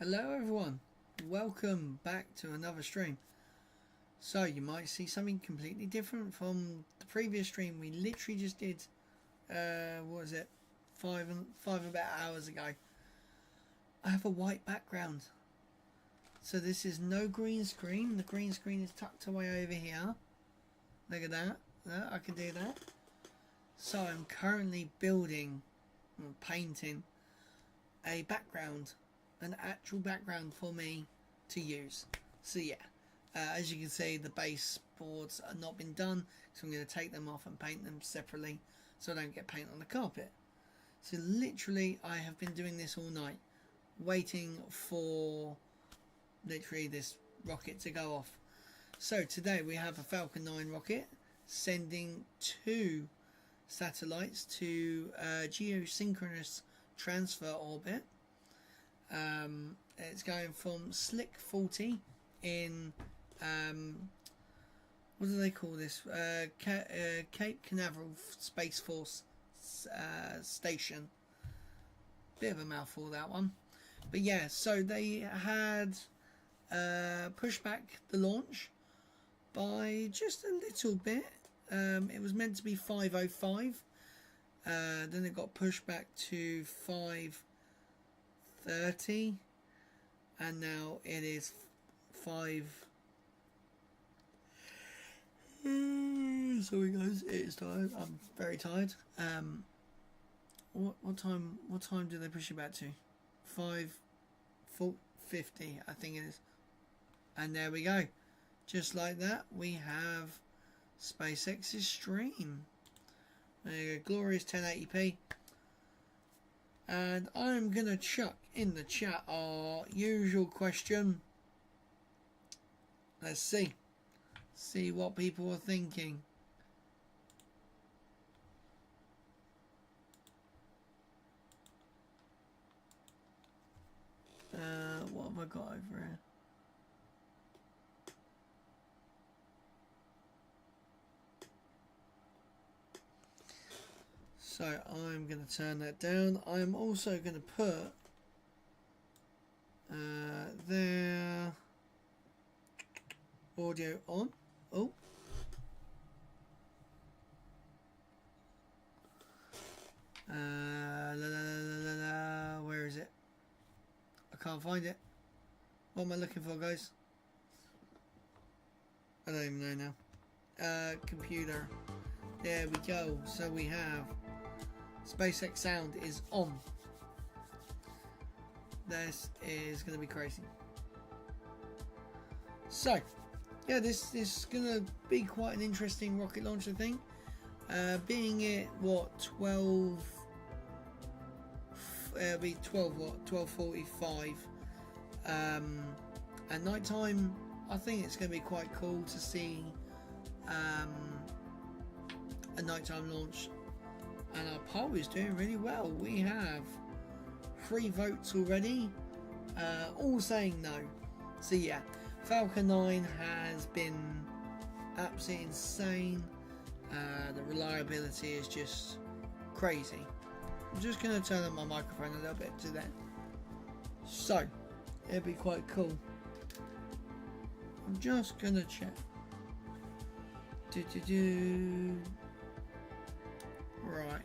Hello everyone, welcome back to another stream. So you might see something completely different from the previous stream. We literally just did, what was it, five about hours ago. I have a white background. So this is no green screen. The green screen is tucked away over here. Look at that. I can do that. So I'm currently building, painting a background. An actual background for me to use. So yeah, as you can see, the baseboards are not been done, so I'm going to take them off and paint them separately so I don't get paint on the carpet. So literally I have been doing this all night, waiting for literally this rocket to go off. So today we have a Falcon 9 rocket sending 2 satellites to geosynchronous transfer orbit. It's going from Slick 40 in what do they call this? Cape Canaveral Space Force Station. Bit of a mouthful, that one. But yeah, so they had pushed back the launch by just a little bit. It was meant to be 5:05. Then it got pushed back to 5:30, and now it is 5. So he goes. It is tired. I'm very tired. What time do they push it back to? 5:50, I think it is. And there we go. Just like that, we have SpaceX's stream. There you go, glorious 1080p. And I'm gonna chuck in the chat our usual question. Let's see what people are thinking. What have I got over here? So I'm going to turn that down. I'm also going to put their audio on. Oh. Where is it? I can't find it. What am I looking for, guys? I don't even know now. Computer. There we go. So we have SpaceX sound is on. This is going to be crazy. So, yeah, this is going to be quite an interesting rocket launch, I think. Being it, what, 12... it'll be 12 what? 12:45. At night time, I think it's going to be quite cool to see a nighttime launch. And our poll is doing really well. We have 3 votes already, all saying no. So yeah, Falcon 9 has been absolutely insane. The reliability is just crazy. I'm just going to turn on my microphone a little bit to that. So, it'll be quite cool. I'm just going to check. Right.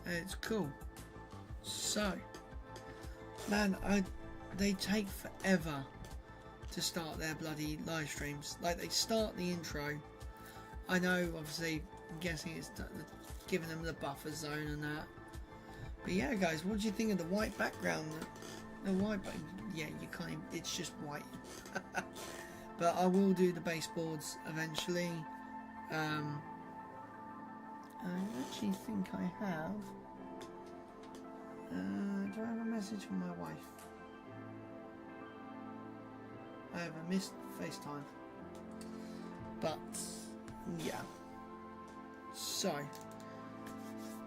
It's cool. So, man, they take forever to start their bloody live streams. Like, they start the intro. I know, obviously, I'm guessing it's giving them the buffer zone and that. But yeah, guys, what do you think of the white background? The white background, yeah, you can't even, it's just white. But I will do the baseboards eventually. I actually think I have. Do I have a message from my wife? I have a missed FaceTime. But yeah. So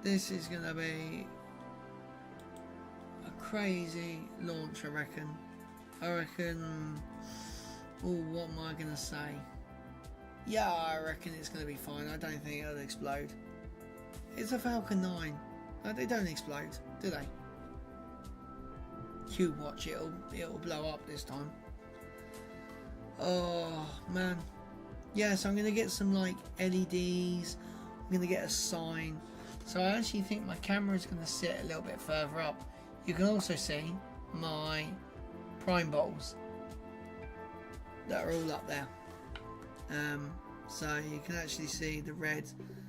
this is gonna be a crazy launch, I reckon. Oh, what am I gonna say? Yeah, I reckon it's gonna be fine. I don't think it'll explode. It's a Falcon 9. They don't explode, do they? Q watch, it'll blow up this time. Oh man. Yeah, so I'm gonna get some like LEDs. I'm gonna get a sign. So I actually think my camera is gonna sit a little bit further up. You can also see my prime bottles that are all up there. So you can actually see the red,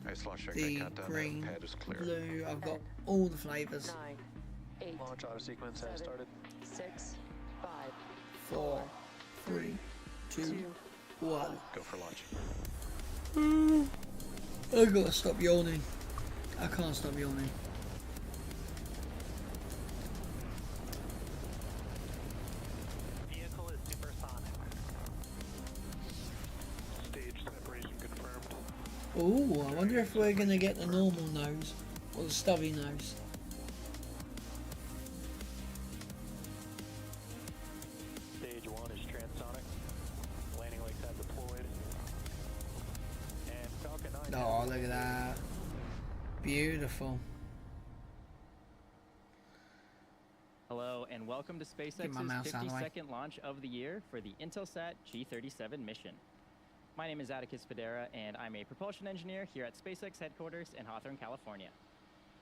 the green, blue. I've got all the flavors. 9, 8. Launch auto sequence has started. 6, 5, 4, 3, 2, 1. Go for launch. I've got to stop yawning. I can't stop yawning. Vehicle is supersonic. Stage separation confirmed. Oh, I wonder if we're going to get the normal nose or the stubby nose. Stage 1 is transonic. Landing legs have deployed. And Falcon 9. Oh, look at that. Beautiful. Hello and welcome to Get my mouse SpaceX's out of the way. 52nd launch of the year for the Intelsat G37 mission. My name is Atticus Federa and I'm a propulsion engineer here at SpaceX headquarters in Hawthorne, California.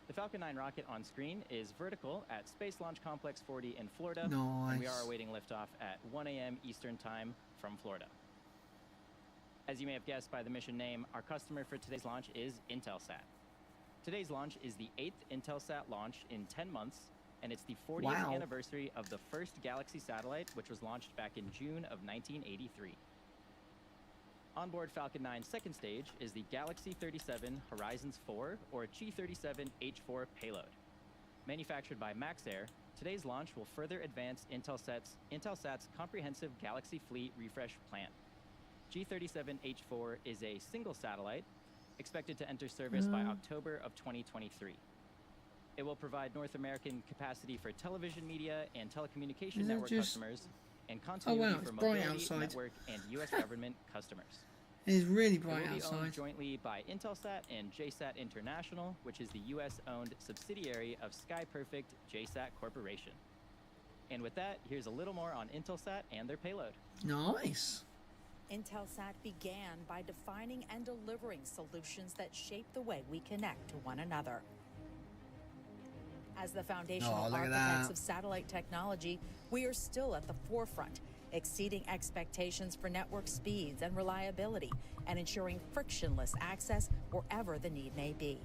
The Falcon 9 rocket on screen is vertical at Space Launch Complex 40 in Florida, and we are Nice. awaiting liftoff at 1 a.m. Eastern Time from Florida. As you may have guessed by the mission name, our customer for today's launch is Intelsat. Today's launch is the 8th Intelsat launch in 10 months, and it's the 40th Wow. anniversary of the first Galaxy satellite, which was launched back in June of 1983. Onboard Falcon 9's second stage is the Galaxy 37 Horizons-4 or G37H4 payload. Manufactured by MaxAir, today's launch will further advance Intelsat's comprehensive Galaxy fleet refresh plan. G37H4 is a single satellite expected to enter service by October of 2023. It will provide North American capacity for television media and telecommunication Is it network just- customers and continuity wow, for it's bright mobility, outside. network, and U.S. government customers. It is really It bright will be owned outside. jointly by Intelsat and JSAT International, which is the U.S.-owned subsidiary of SkyPerfect JSAT Corporation. And with that, here's a little more on Intelsat and their payload. Nice. Intelsat began by defining and delivering solutions that shape the way we connect to one another. As the foundational look at architects that. of satellite technology, we are still at the forefront, exceeding expectations for network speeds and reliability, and ensuring frictionless access wherever the need may be.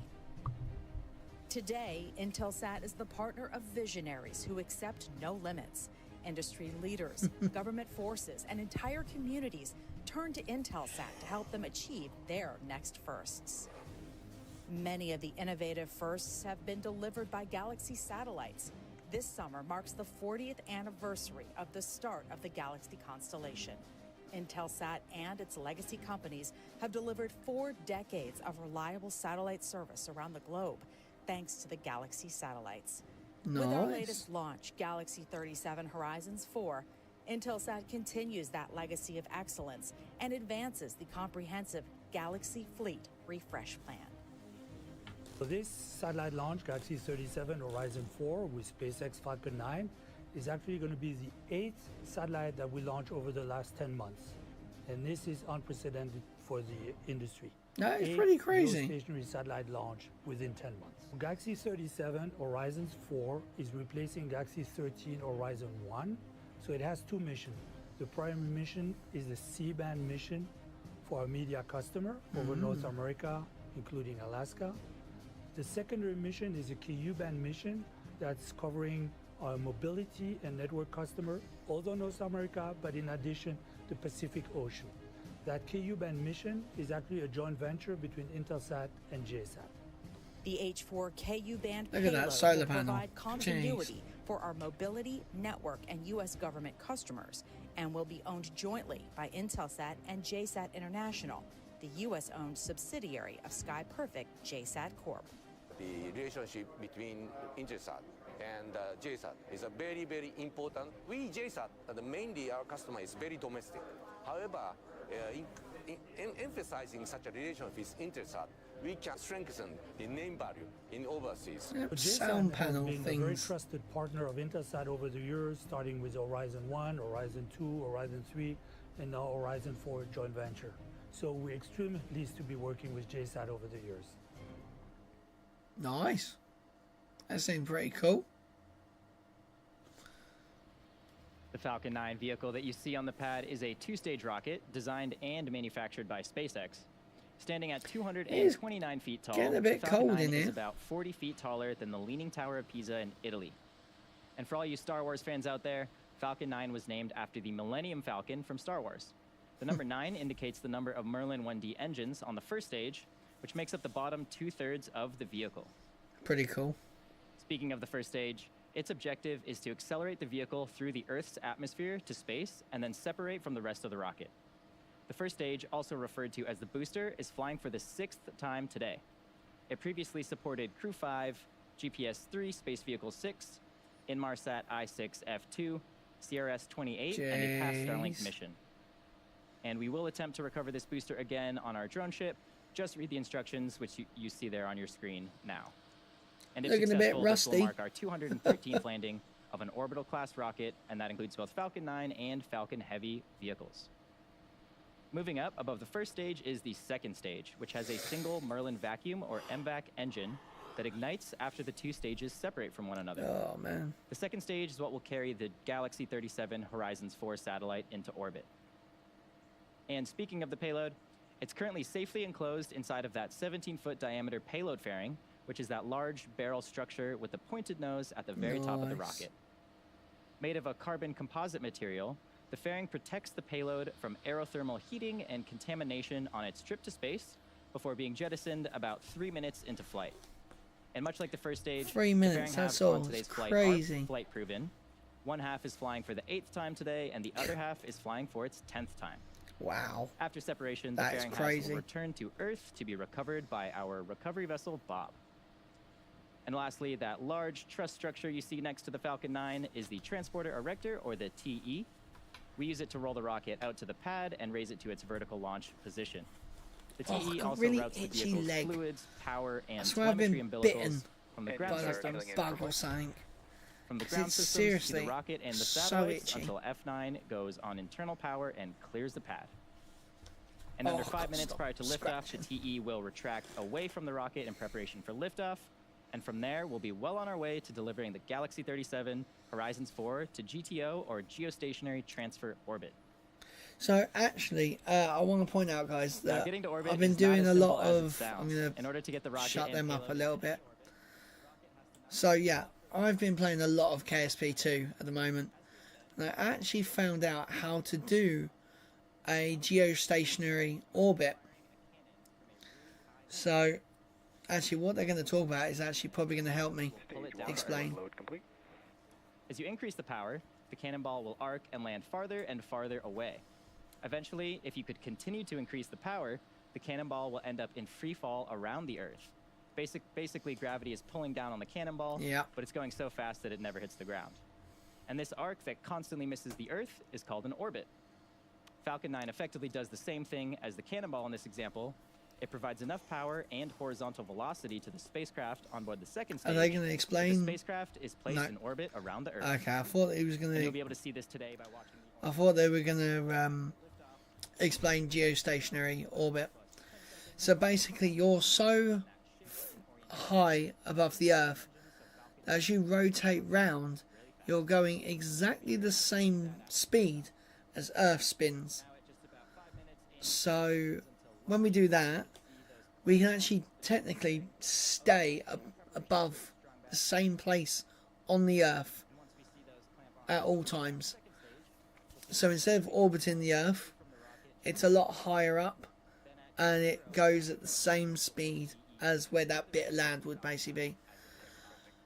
Today, Intelsat is the partner of visionaries who accept no limits. Industry leaders, government forces, and entire communities turn to Intelsat to help them achieve their next firsts. Many of the innovative firsts have been delivered by Galaxy satellites. This summer marks the 40th anniversary of the start of the Galaxy constellation. Intelsat and its legacy companies have delivered 4 decades of reliable satellite service around the globe, thanks to the Galaxy satellites. With our Nice. latest launch, Galaxy 37 Horizons-4, Intelsat continues that legacy of excellence and advances the comprehensive Galaxy Fleet Refresh Plan. So this satellite launch, Galaxy 37 Horizon-4 with SpaceX Falcon 9, is actually going to be the 8th satellite that we launch over the last 10 months. And this is unprecedented for the industry. That is 8 pretty crazy. geostationary satellite launch within 10 months. Galaxy 37 Horizons-4 is replacing Galaxy 13 Horizon-1. So it has 2 missions. The primary mission is the C-band mission for our media customer over North America, including Alaska. The secondary mission is a Ku-band mission that's covering our mobility and network customer, although North America, but in addition, the Pacific Ocean. That Ku-band mission is actually a joint venture between Intelsat and JSAT. The H4 Ku-band Look at that payload solar will panel. provide continuity for our mobility, network, and U.S. government customers, and will be owned jointly by Intelsat and JSAT International, the U.S.-owned subsidiary of SkyPerfect JSAT Corp. The relationship between Intelsat and JSAT is a very, very important. We JSAT, mainly our customer is very domestic. However, emphasizing such a relationship with Intelsat we can strengthen the name value in overseas. Yep, But sound JSAT has panel been a very things. trusted partner of Intelsat over the years, starting with Horizon-1, Horizon-2, Horizon-3, and now Horizon-4 joint venture. So we're extremely pleased to be working with JSAT over the years. Nice. That seems pretty cool. The Falcon 9 vehicle that you see on the pad is a two-stage rocket designed and manufactured by SpaceX. Standing at 229 feet tall, getting a bit the Falcon cold 9 in is here. about 40 feet taller than the Leaning Tower of Pisa in Italy. And for all you Star Wars fans out there, Falcon 9 was named after the Millennium Falcon from Star Wars. The number 9 indicates the number of Merlin 1D engines on the first stage, which makes up the bottom two-thirds of the vehicle. Pretty cool. Speaking of the first stage, its objective is to accelerate the vehicle through the Earth's atmosphere to space and then separate from the rest of the rocket. The first stage, also referred to as the booster, is flying for the 6th time today. It previously supported Crew 5, GPS-3 Space Vehicle 6, Inmarsat I-6F2, CRS-28, and a past Starlink Jeez. mission. And we will attempt to recover this booster again on our drone ship. Just read the instructions, which you see there on your screen now. And if Looking a bit successful, this will rusty. mark our 213th landing of an orbital-class rocket, and that includes both Falcon 9 and Falcon Heavy vehicles. Moving up above the first stage is the second stage, which has a single Merlin vacuum or MVAC engine that ignites after the two stages separate from one another. Oh, man. The second stage is what will carry the Galaxy 37 Horizons-4 satellite into orbit. And speaking of the payload, it's currently safely enclosed inside of that 17-foot diameter payload fairing, which is that large barrel structure with the pointed nose at the very top of the Nice. rocket. Made of a carbon composite material, the fairing protects the payload from aerothermal heating and contamination on its trip to space before being jettisoned about 3 minutes into flight. And much like the first stage, 3 the minutes, fairing that's halves on all. today's It's flight crazy. are flight proven. One half is flying for the 8th time today, and the other half is flying for its 10th time. Wow. After separation, the That is fairing halves crazy. will return to Earth to be recovered by our recovery vessel, Bob. And lastly, that large truss structure you see next to the Falcon 9 is the Transporter Erector, or the TE. We use it to roll the rocket out to the pad and raise it to its vertical launch position. The Oh, TE I've got also really routes the itchy vehicle's leg. fluids, power, and I swear I've telemetry been umbilicals bitten from the by ground like By systems, like a bug or something. from the 'cause ground it's systems to the seriously rocket and the so satellites itchy. until F9 goes on internal power and clears the pad. And Oh, under God, 5 minutes stop prior to liftoff, the scratching. TE will retract away from the rocket in preparation for liftoff. And from there, we'll be well on our way to delivering the Galaxy 37 Horizons-4 to GTO, or Geostationary Transfer Orbit. So actually, I want to point out, guys, Now, that getting to orbit I've been is not doing as a simple lot as it of. sounds. I'm gonna in order to get the rocket shut and them up a payload little to bit. orbit, So yeah, I've been playing a lot of KSP2 at the moment, and I actually found out how to do a geostationary orbit. So actually, what they're going to talk about is actually probably going to help me pull it down. explain. Load complete. As you increase the power, the cannonball will arc and land farther and farther away. Eventually, if you could continue to increase the power, the cannonball will end up in free fall around the Earth. Basically, gravity is pulling down on the cannonball, Yeah. but it's going so fast that it never hits the ground. And this arc that constantly misses the Earth is called an orbit. Falcon 9 effectively does the same thing as the cannonball in this example. It provides enough power and horizontal velocity to the spacecraft on board the second stage. Are they going to The explain? spacecraft is placed No. in orbit around the Earth. Okay, I thought he was going And you'll be to. able to see this today by watching the I thought they were going to explain geostationary orbit. So basically, you're so high above the Earth, as you rotate round, you're going exactly the same speed as Earth spins. So when we do that, we can actually technically stay above the same place on the Earth at all times. So instead of orbiting the Earth, it's a lot higher up, and it goes at the same speed as where that bit of land would basically be.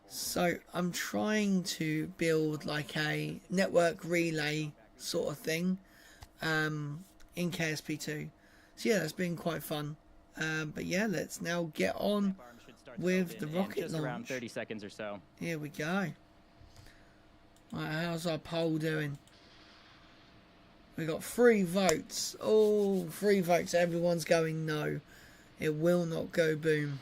So I'm trying to build like a network relay sort of thing in KSP2. So yeah, it's been quite fun. But yeah, let's now get on farm should start with to the open in rocket just around launch. 30 seconds or so. Here we go. Right, how's our poll doing? We got 3 votes. Oh, 3 votes. Everyone's going no. It will not go boom.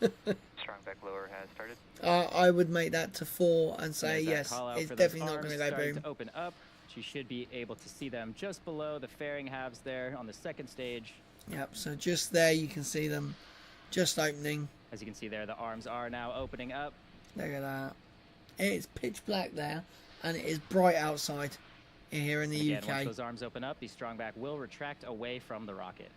Strong back lower has started. I would make that to 4 and say There's that yes, call out it's for those definitely not arms going to go starting boom. to open up. You should be able to see them just below the fairing halves there on the second stage. Yep, so just there you can see them just opening. As you can see there, the arms are now opening up. Look at that. It's pitch black there, and it is bright outside here in the Again, UK. once those arms open up, the strongback will retract away from the rocket.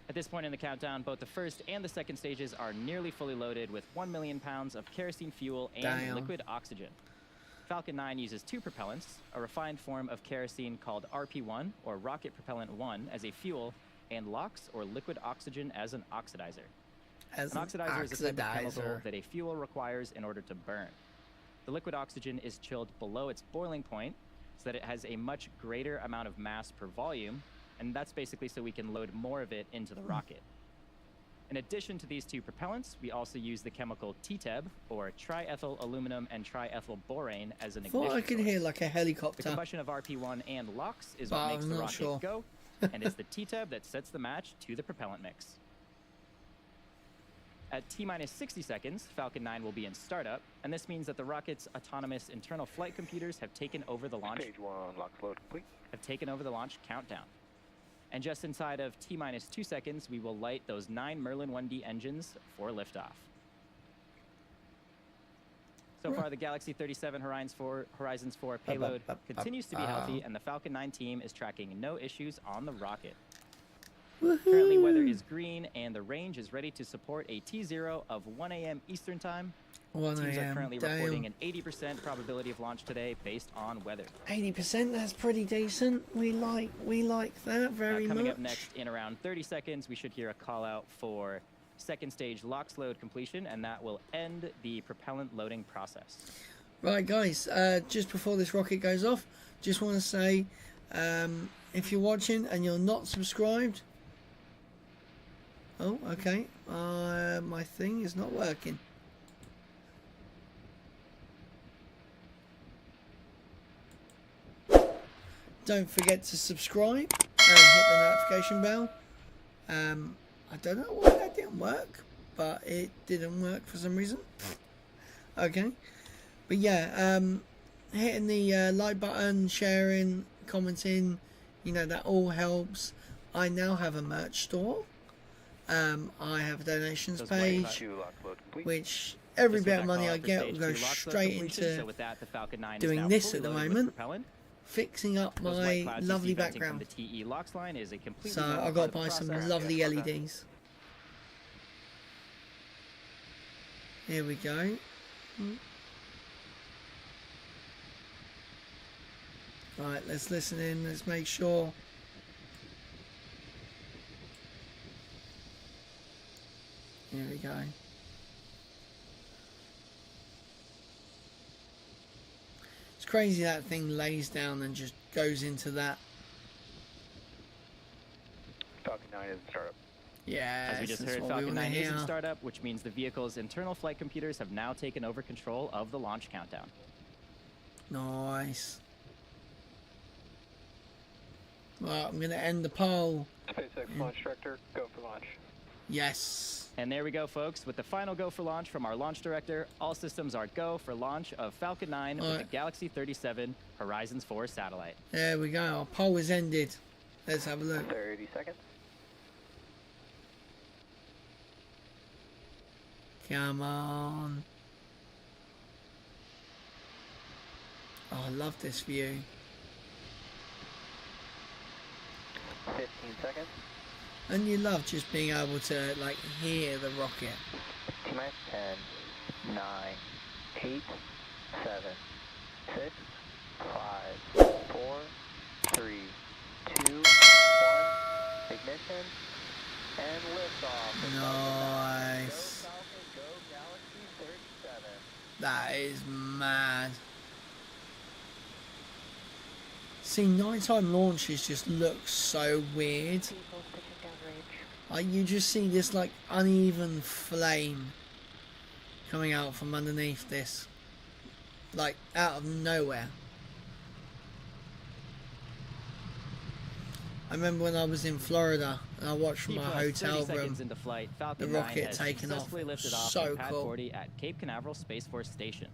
At this point in the countdown, both the first and the second stages are nearly fully loaded with 1 million pounds of kerosene fuel and Damn. liquid oxygen. Falcon 9 uses 2 propellants, a refined form of kerosene called RP1, or Rocket Propellant 1, as a fuel, and LOX, or liquid oxygen, as an oxidizer. As An oxidizer is a type of chemical oxidizer. that a fuel requires in order to burn. The liquid oxygen is chilled below its boiling point so that it has a much greater amount of mass per volume, and that's basically so we can load more of it into the rocket. In addition to these 2 propellants, we also use the chemical TTEB, or triethyl aluminum and triethyl borane, as an ignition Thought I could source. hear like a The helicopter. combustion of RP1 and LOX is But what makes I'm the not rocket sure. go, and it's the TTEB that sets the match to the propellant mix. At T-minus 60 seconds, Falcon 9 will be in startup, and this means that the rocket's autonomous internal flight computers have taken over the launch Stage 1 lock load complete. countdown. And just inside of T-minus 2 seconds, we will light those 9 Merlin 1D engines for liftoff. So far, the Galaxy 37 Horizons-4 payload continues to be healthy, and the Falcon 9 team is tracking no issues on the rocket. Currently, weather is green, and the range is ready to support a T0 of 1 a.m. Eastern Time. 1 Teams are a.m. currently reporting Damn. an 80% probability of launch today based on weather. 80%, that's pretty decent. We like that very Coming much. up next in around 30 seconds, we should hear a call out for second stage LOX load completion, and that will end the propellant loading process. Right, guys, just before this rocket goes off, just want to say, if you're watching and you're not subscribed, oh, okay, my thing is not working. Don't forget to subscribe and hit the notification bell. I don't know why that didn't work, but it didn't work for some reason. Okay, but yeah, hitting the like button, sharing, commenting, you know, that all helps. I now have a merch store. I have a donations Those page, 2 lock load complete. which every Just bit with of that money call I out for get stage will go 2 LOX load straight completion, into so with that, the Falcon 9 doing is now this fully at the loaded with moment. propellant. fixing up Those white my clouds you lovely see venting background. From the TE LOX line is a completely So normal I part got of to the buy some process. lovely well done. LEDs. Here we go. Right, let's listen in. Let's make sure. Here we go. It's crazy that thing lays down and just goes into that. Falcon 9 is in startup. Yeah, As we just that's heard, what we Falcon want to 9 is in hear. startup, which means the vehicle's internal flight computers have now taken over control of the launch countdown. Nice. Well, I'm going to end the poll. SpaceX launch director, go for launch. Yes. And there we go, folks, with the final go for launch from our launch director. All systems are go for launch of Falcon 9 with the Alright. Galaxy 37 Horizons-4 satellite. There we go. Our poll is ended. Let's have a look. 30 seconds. Come on. Oh, I love this view. 15 seconds. And you love just being able to, like, hear the rocket. T-minus 10, 9, 8, 7, 6, 5, 4, 3, 2, 1. Ignition. And liftoff. Nice. Go Falcon, go Galaxy 37. That is mad. See, nighttime launches just look so weird. Like, you just see this, like, uneven flame coming out from underneath this. Like, out of nowhere. I remember when I was in Florida and I watched from my T-plus 30 hotel room seconds into flight, Falcon the 9 rocket has taking off. successfully lifted off So from Pad cool. 40 at Cape Canaveral Space Force Station.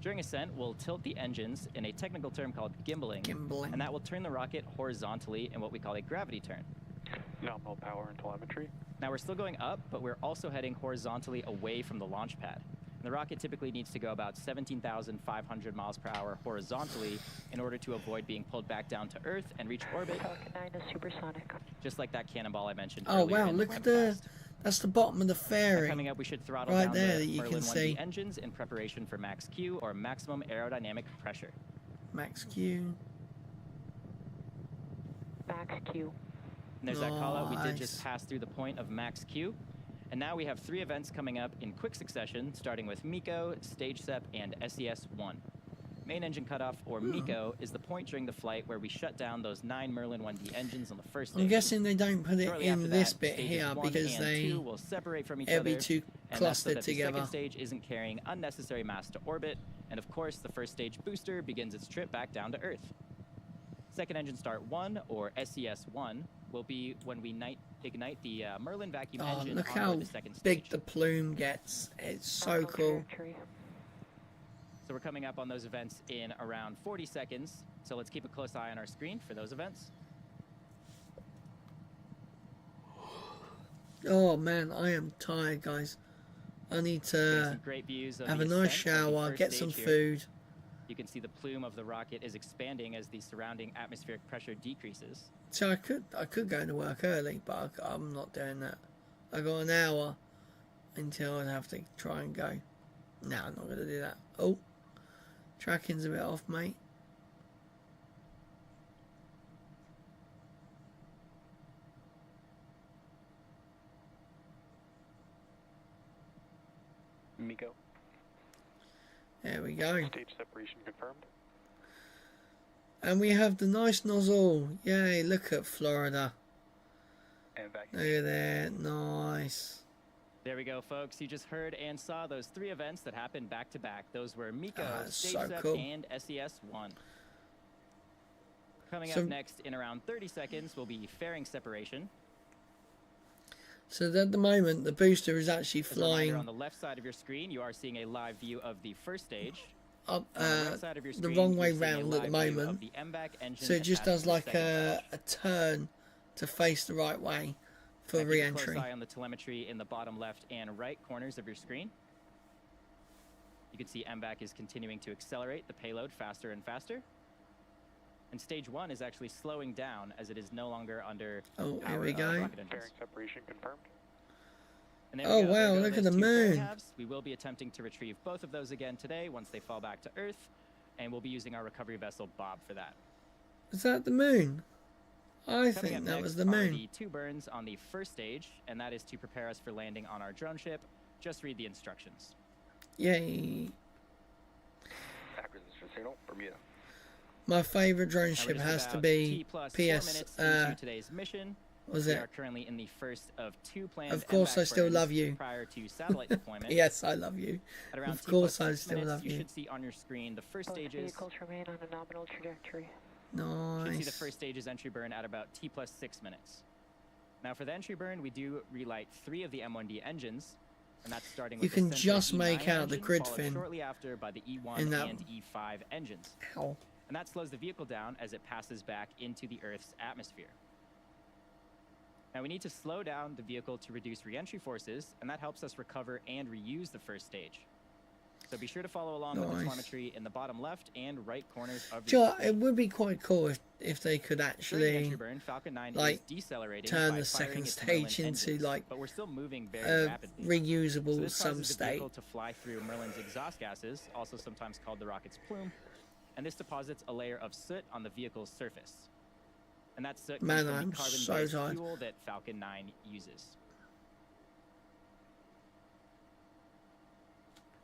During ascent, we'll tilt the engines in a technical term called gimbaling, Gimbaling. and that will turn the rocket horizontally in what we call a gravity turn. Nominal power and telemetry. Now we're still going up, but we're also heading horizontally away from the launch pad. And the rocket typically needs to go about 17,500 miles per hour horizontally in order to avoid being pulled back down to Earth and reach orbit, Falcon 9 is supersonic. just like that cannonball I mentioned Oh earlier. wow, in look at Webcast. that's the bottom of the Now, fairing. coming up, we should throttle right down there the that you can Merlin 1D see. engines in preparation for max Q, or maximum aerodynamic pressure. Max Q. Max Q. And there's that call out. We did Nice. just pass through the point of max Q. And now we have 3 events coming up in quick succession, starting with MECO, Stage SEP, and SES-1. Main engine cutoff, or MECO, is the point during the flight where we shut down those 9 Merlin 1D engines on the first stage. I'm guessing they don't put it Shortly after in this that, bit stages here 1 because and they 2 will separate from each it'll other, be too and that's so clustered that the together. second stage isn't carrying unnecessary mass to orbit, and of course the first stage booster begins its trip back down to Earth. Second engine start 1, or SES-1, will be when we ignite the Merlin vacuum Oh, engine look on how the second stage. big the plume gets. It's so Nominal cool. trajectory. So we're coming up on those events in around 40 seconds. So let's keep a close eye on our screen for those events. Oh man, I am tired, guys. I need Getting to some great views of have the a nice ascent of the shower, first get some stage here. food. You can see the plume of the rocket is expanding as the surrounding atmospheric pressure decreases. So I could go to work early, but I'm not doing that. I got an hour until I'd have to try and go. No, I'm not going to do that. Oh, tracking's a bit off, mate. MECO. There we go. Stage separation confirmed. And we have the nice nozzle. Yay, look at Florida. And vacuum. Look at that. Nice. There we go, folks. You just heard and saw those 3 events that happened back to back. Those were MECO, Ah, Stage so SEP, cool. and SES-1. Coming So- up next in around 30 seconds will be fairing separation. So at the moment, the booster is actually As a reminder, flying on the left side of your screen, you are seeing a live view of the first stage. up On the right side of your the screen, wrong way you're seeing a round at the live view moment. of the MVAC engine So it just attached does to the like second a stage. turn to face the right way for Now keep a re-entry. close eye on the telemetry in the bottom left and right corners of your screen. You can see MVAC is continuing to accelerate the payload faster and faster. And stage 1 is actually slowing down as it is no longer under Oh, power here we of go. rocket engines. Fairing separation confirmed. And there Oh, we go. There wow, go look at those the 2 fairing moon. halves. We will be attempting to retrieve both of those again today once they fall back to Earth, and we'll be using our recovery vessel Bob for that. Was that the moon? I Coming think up that next was the are moon. the 2 burns on the first stage, and that is to prepare us for landing on our drone ship. Just read the instructions. Yay. Acquisition signal, Bermuda. My favourite drone Now, we're ship just has to about be T+4 PS. minutes into today's mission. Was We it? are currently in the first of 2 planned Of course MVAC I still burns love you. prior to satellite deployment. Yes, I love you. At around Of course T+6 I still minutes, love you you. should see on your screen the first Both stages. vehicles remain on a nominal trajectory. You should see the Nice. first stage's entry burn at about T+6 minutes. Now for the entry burn, we do relight 3 of the M1D engines, and that's starting with You the can Sentry just E9 make out the engine, grid followed fin shortly after by the E1 in that and E5 engines. Ow. And that slows the vehicle down as it passes back into the Earth's atmosphere. Now we need to slow down the vehicle to reduce re-entry forces, and that helps us recover and reuse the first stage. So be sure to follow along with the Nice. telemetry in the bottom left and right corners of Do you your know what, screen. it would be quite cool if they could During the actually entry burn, Falcon 9 like, is decelerating turn by the firing second its Merlin stage into engines, like but we're still moving very a rapidly. So reusable this some causes the state. vehicle to fly through Merlin's exhaust gases, also sometimes called the rocket's plume, and this deposits a layer of soot on the vehicle's surface. And that soot comes Man, from I'm the so carbon-based tired. fuel that Falcon 9 uses.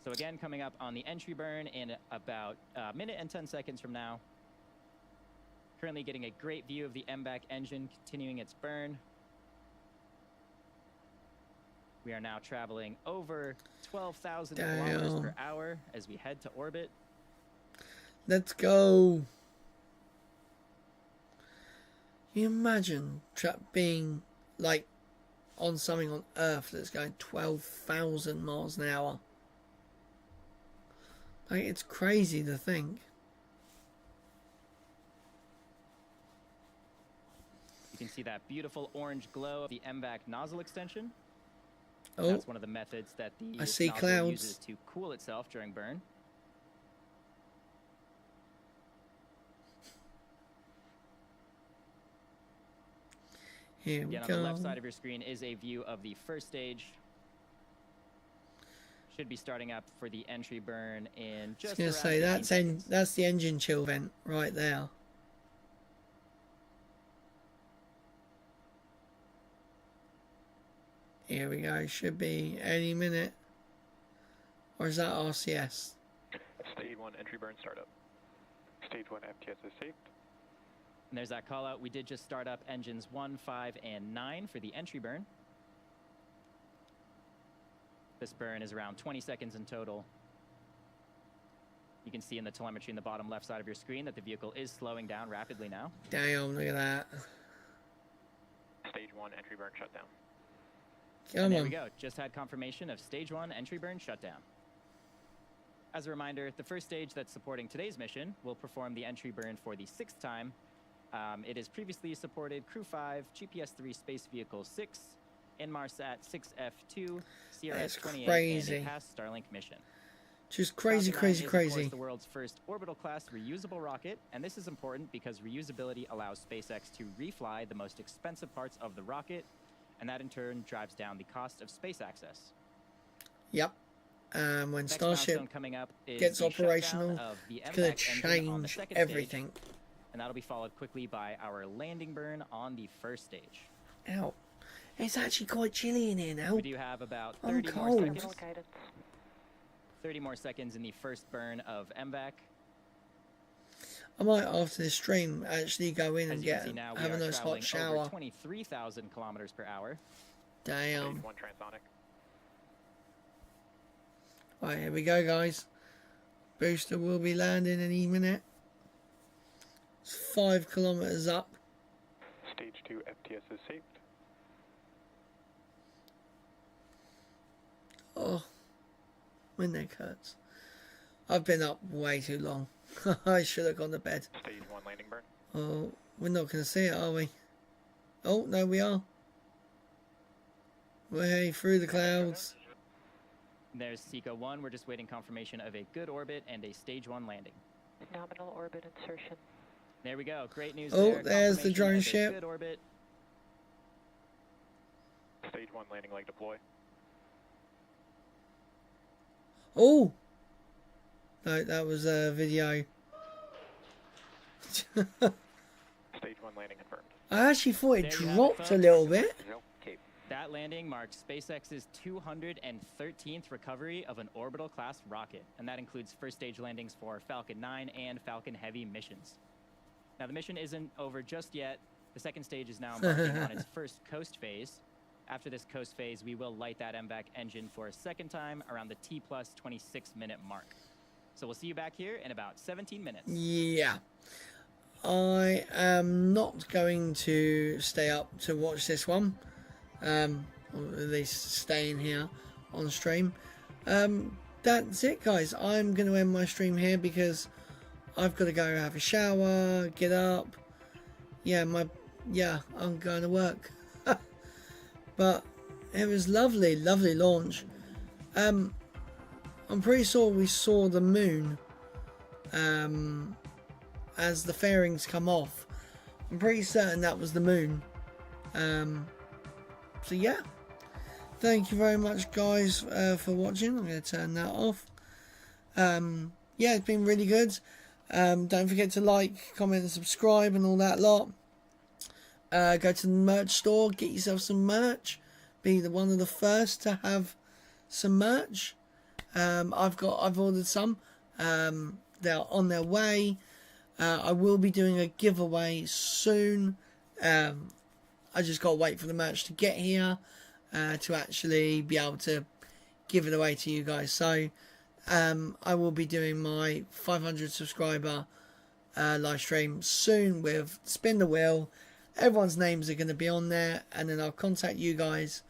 So again, coming up on the entry burn in about a minute and 10 seconds from now. Currently getting a great view of the MVAC engine continuing its burn. We are now traveling over 12,000 kilometers Damn. per hour as we head to orbit. Let's go. you imagine being like on something on Earth that's going 12,000 miles an hour? Like, it's crazy to think. You can see that beautiful orange glow of the MVAC nozzle extension. Oh, That's one of the methods that the I see nozzle clouds. uses to cool itself during burn. here we Again, on go. the left side of your screen is a view of the first stage. Should be starting up for the entry burn in just I was going to around say, 15 seconds. that's the engine chill vent right there. Here we go. Should be any minute. Or is that RCS? Stage 1 entry burn startup. Stage 1 FTS is saved. And there's that call out. We did just start up engines 1, 5, and 9 for the entry burn. This burn is around 20 seconds in total. You can see in the telemetry in the bottom left side of your screen that the vehicle is slowing down rapidly now. Damn, look at that. Stage 1 entry burn shutdown. Come And there on. we go. Just had confirmation of stage 1 entry burn shutdown. As a reminder, the first stage that's supporting today's mission will perform the entry burn for the 6th time. It has previously supported Crew 5, GPS-3 Space Vehicle 6, Inmarsat 6F2, That's CRS-28, crazy. and a past Starlink mission. Just crazy, Falcon 9 crazy, is, of course, crazy. the world's first orbital-class reusable rocket, and this is important because reusability allows SpaceX to refly the most expensive parts of the rocket, and that in turn drives down the cost of space access. Yep. When Next Starship milestone coming up is gets the shutdown operational, of the it's going to MVAC engine on the change second everything. stage, and that'll be followed quickly by our landing burn on the first stage. Ow. It's actually quite chilly in here now. We do have about I'm 30 more cold. seconds. Terminal guidance. 30 more seconds in the first burn of MVAC. I might, after this stream, actually go in As and you can see now, we have a are nice traveling hot shower. over 23,000 kilometers per hour. Damn. Stage 1 transonic. Right, here we go, guys. Booster will be landing any minute. It's 5 kilometers up. Stage 2 FTS is saved. Oh, my neck hurts. I've been up way too long. I should have gone to bed. Stage 1 landing burn. Oh, we're not going to see it, are we? Oh, no, we are. Way through the clouds. There's Seco 1. We're just waiting confirmation of a good orbit and a stage 1 landing. Nominal orbit insertion. There we go. Great news Oh, there. there's the Confirmation drone of a ship. Good orbit. Stage 1 landing leg deploy. Oh! No, that was a video. Stage 1 landing confirmed. I actually thought it There you have it, dropped a folks. little bit. Cape. That landing marks SpaceX's 213th recovery of an orbital class rocket, and that includes first stage landings for Falcon 9 and Falcon Heavy missions. Now, the mission isn't over just yet. The second stage is now embarking on its first coast phase. After this coast phase, we will light that MVAC engine for a second time around the T plus 26-minute mark. So we'll see you back here in about 17 minutes. Yeah. I am not going to stay up to watch this one. Or at least stay in here on stream. That's it, guys. I'm going to end my stream here because I've got to go have a shower, get up. Yeah, I'm going to work. But it was lovely, lovely launch. I'm pretty sure we saw the moon as the fairings come off. I'm pretty certain that was the moon. So yeah, thank you very much, guys, for watching. I'm going to turn that off. Yeah, it's been really good. Don't forget to like, comment and subscribe and all that lot. Go to the merch store, get yourself some merch. Be one of the first to have some merch. I've ordered some. They're on their way. I will be doing a giveaway soon. I just got to wait for the merch to get here to actually be able to give it away to you guys. So I will be doing my 500 subscriber live stream soon with Spin the Wheel Everyone's names are going to be on there, and then I'll contact you guys,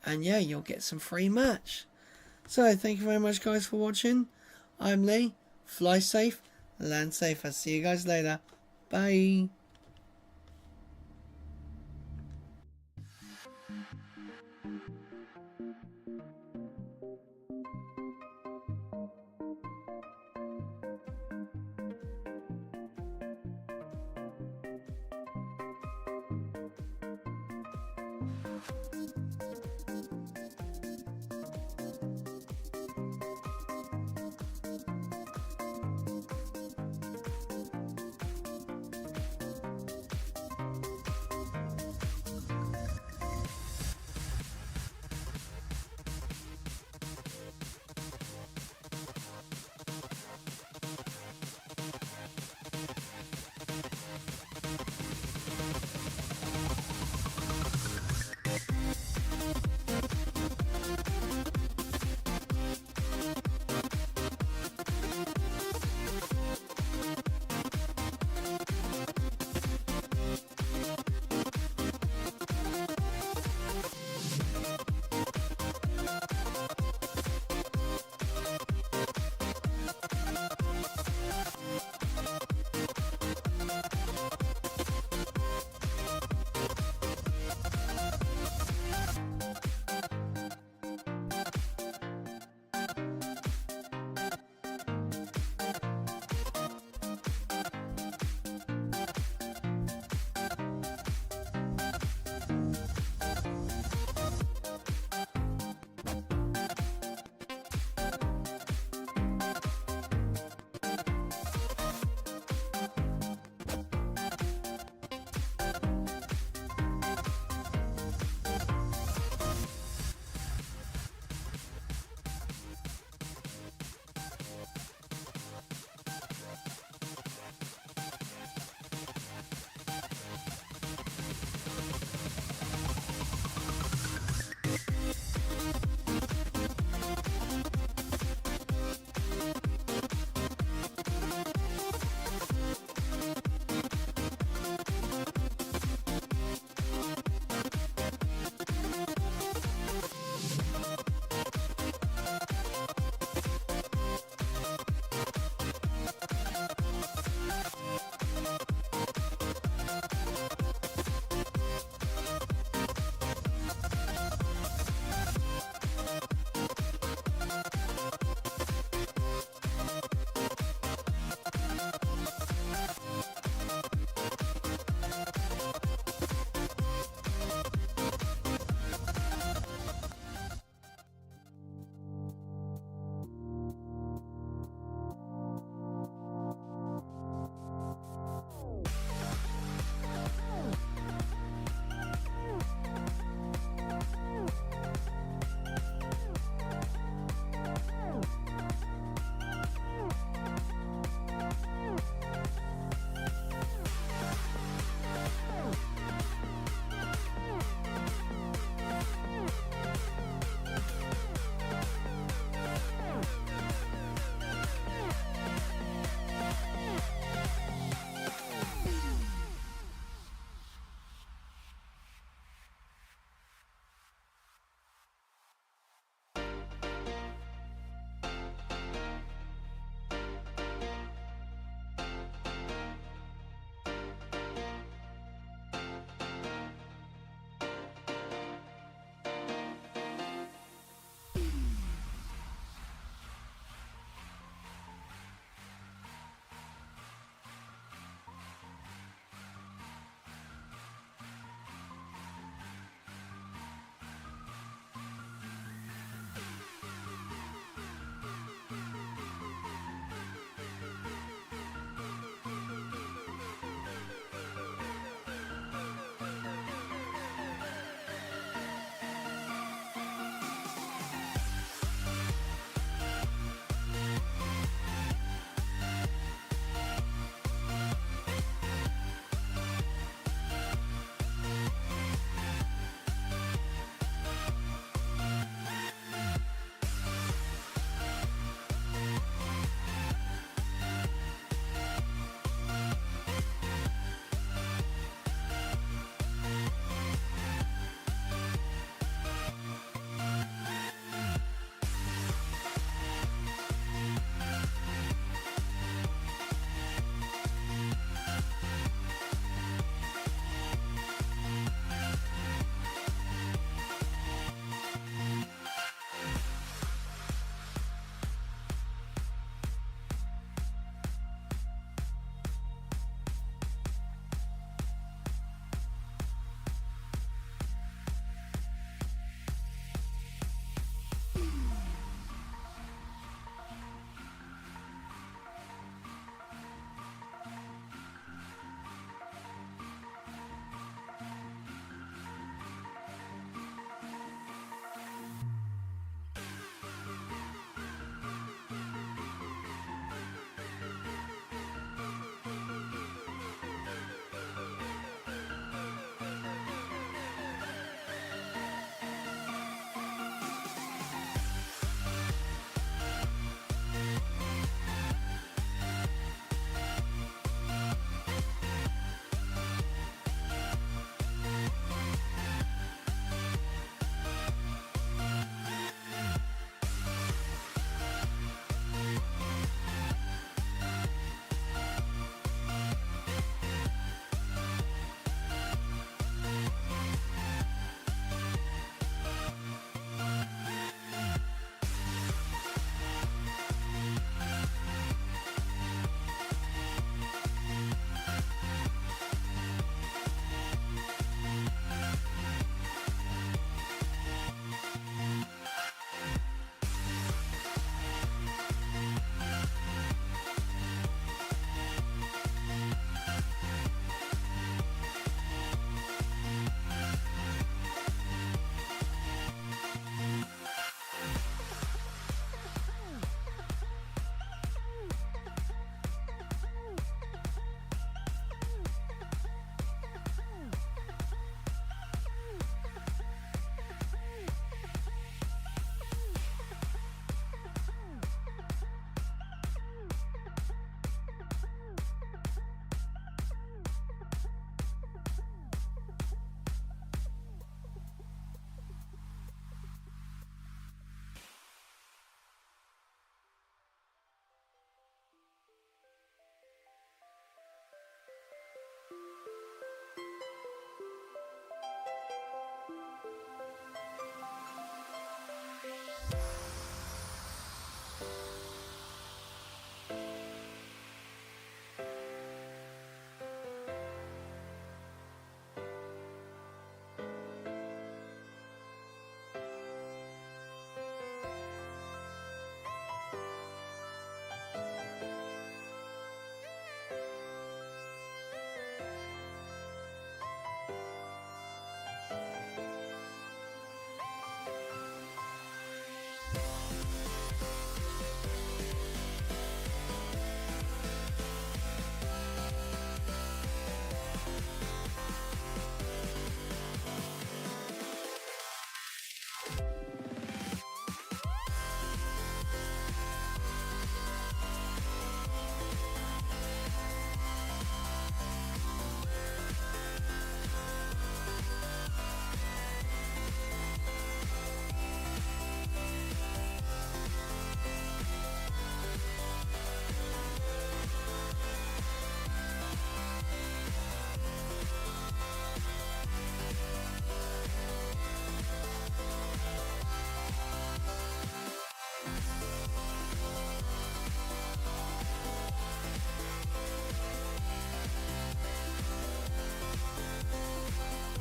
and yeah, you'll get some free merch. So thank you very much, guys, for watching. I'm Lee. Fly safe, land safe. I'll see you guys later. Bye.